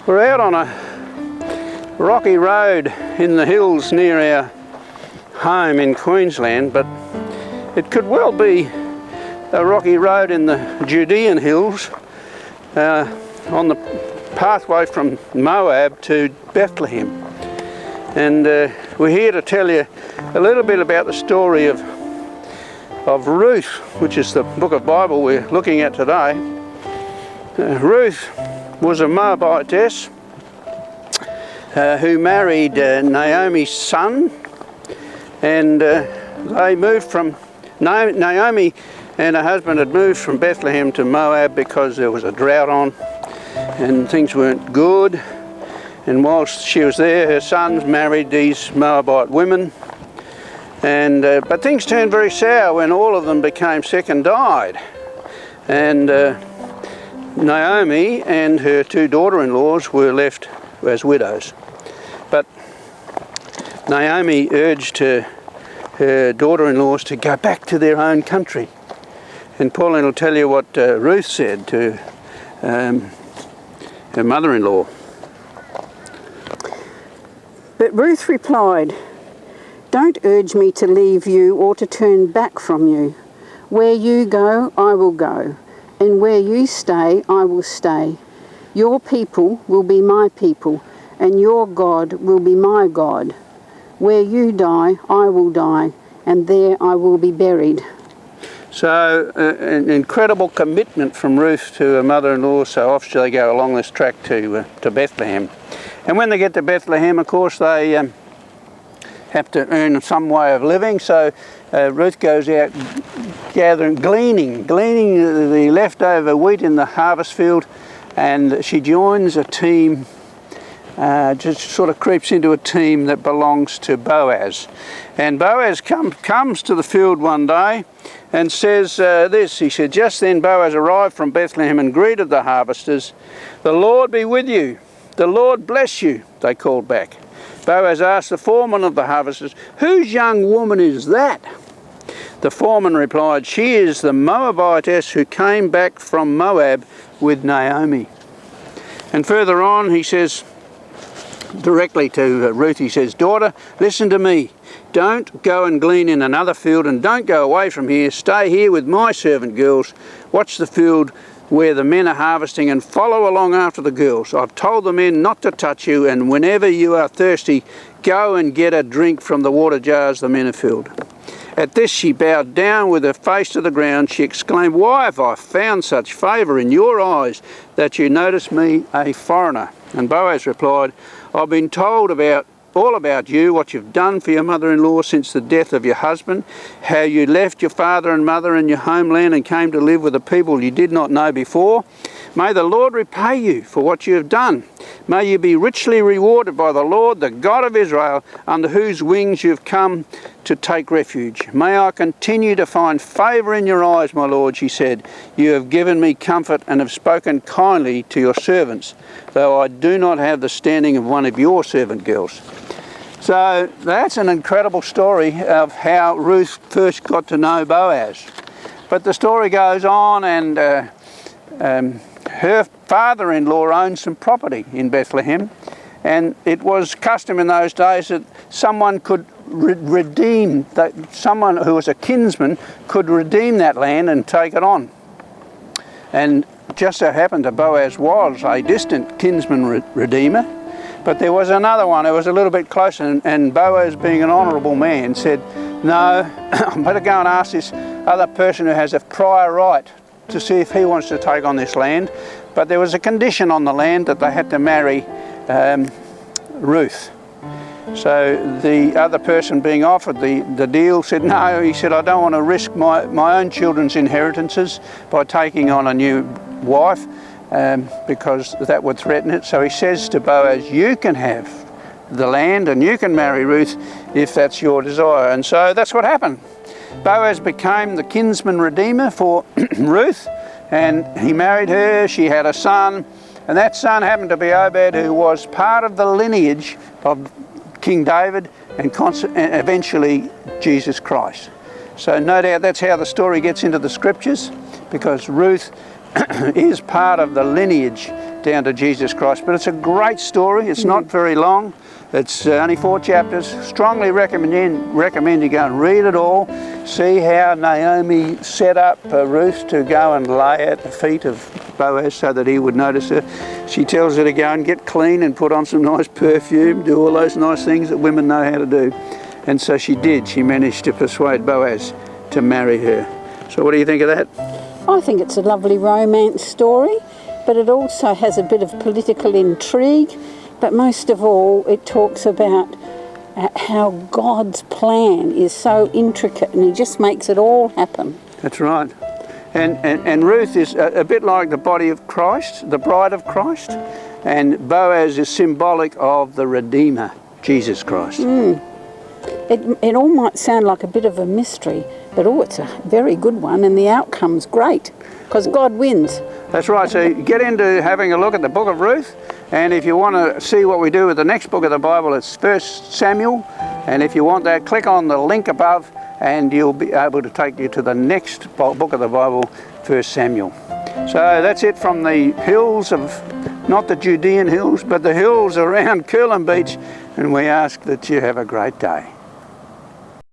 We're out on a rocky road in the hills near our home in Queensland, but it could well be a rocky road in the Judean hills on the pathway from Moab to Bethlehem. And we're here to tell you a little bit about the story of Ruth, which is the book of Bible we're looking at today. Ruth was a Moabitess who married Naomi's son, and they moved from Naomi and her husband had moved from Bethlehem to Moab because there was a drought on and things weren't good. And whilst she was there, her sons married these Moabite women, and but things turned very sour when all of them became sick and died. And Naomi and her two daughter-in-laws were left as widows. But Naomi urged her daughter-in-laws to go back to their own country. And Pauline will tell you what Ruth said to her mother-in-law. But Ruth replied, "Don't urge me to leave you or to turn back from you. Where you go, I will go, and where you stay, I will stay. Your people will be my people, and your God will be my God. Where you die, I will die, and there I will be buried." So an incredible commitment from Ruth to her mother-in-law, so off they go along this track to Bethlehem. And when they get to Bethlehem, of course, they have to earn some way of living, so Ruth goes out gleaning the leftover wheat in the harvest field, and she joins a team, just sort of creeps into a team that belongs to Boaz. And Boaz comes to the field one day and says this. He said, "Just then Boaz arrived from Bethlehem and greeted the harvesters. 'The Lord be with you. The Lord bless you,' they called back. Boaz asked the foreman of the harvesters, 'Whose young woman is that?' The foreman replied, 'She is the Moabitess who came back from Moab with Naomi.'" And further on he says, directly to Ruth, he says, "Daughter, listen to me. Don't go and glean in another field, and don't go away from here. Stay here with my servant girls. Watch the field where the men are harvesting and follow along after the girls. I've told the men not to touch you, and whenever you are thirsty, go and get a drink from the water jars the men have filled." At this she bowed down with her face to the ground. She exclaimed, "Why have I found such favour in your eyes that you notice me a foreigner?" And Boaz replied, "I've been told all about you, what you've done for your mother-in-law since the death of your husband, how you left your father and mother and your homeland and came to live with a people you did not know before. May the Lord repay you for what you have done. May you be richly rewarded by the Lord, the God of Israel, under whose wings you've come to take refuge. May I continue to find favour in your eyes, my Lord," she said. "You have given me comfort and have spoken kindly to your servants, though I do not have the standing of one of your servant girls." So that's an incredible story of how Ruth first got to know Boaz. But the story goes on, and her father-in-law owned some property in Bethlehem, and it was custom in those days that someone could redeem, that someone who was a kinsman could redeem that land and take it on. And just so happened that Boaz was a distant kinsman redeemer, but there was another one who was a little bit closer, and Boaz, being an honourable man, said, "No, I better go and ask this other person who has a prior right to see if he wants to take on this land." But there was a condition on the land that they had to marry Ruth. So the other person being offered the deal said, "No," he said, "I don't want to risk my own children's inheritances by taking on a new wife, because that would threaten it." So he says to Boaz, "You can have the land and you can marry Ruth if that's your desire." And so that's what happened. Boaz became the kinsman redeemer for Ruth, and he married her. She had a son, and that son happened to be Obed, who was part of the lineage of King David and eventually Jesus Christ. So no doubt that's how the story gets into the scriptures, because Ruth is part of the lineage down to Jesus Christ. But it's a great story. It's not very long. It's only 4 chapters. Strongly recommend you go and read it all. See how Naomi set up Ruth to go and lay at the feet of Boaz so that he would notice her. She tells her to go and get clean and put on some nice perfume, do all those nice things that women know how to do. And so she did. She managed to persuade Boaz to marry her. So what do you think of that? I think it's a lovely romance story, but it also has a bit of political intrigue. But most of all, it talks about how God's plan is so intricate and he just makes it all happen. That's right. And Ruth is a bit like the body of Christ, the bride of Christ, and Boaz is symbolic of the Redeemer, Jesus Christ. It all might sound like a bit of a mystery, but it's a very good one and the outcome's great because God wins. That's right. So get into having a look at the Book of Ruth, and if you want to see what we do with the next book of the Bible, it's 1 Samuel, and if you want that, click on the link above and you'll be able to take you to the next book of the Bible, 1 Samuel. So that's it from the hills of, not the Judean hills, but the hills around Curlin Beach, and we ask that you have a great day.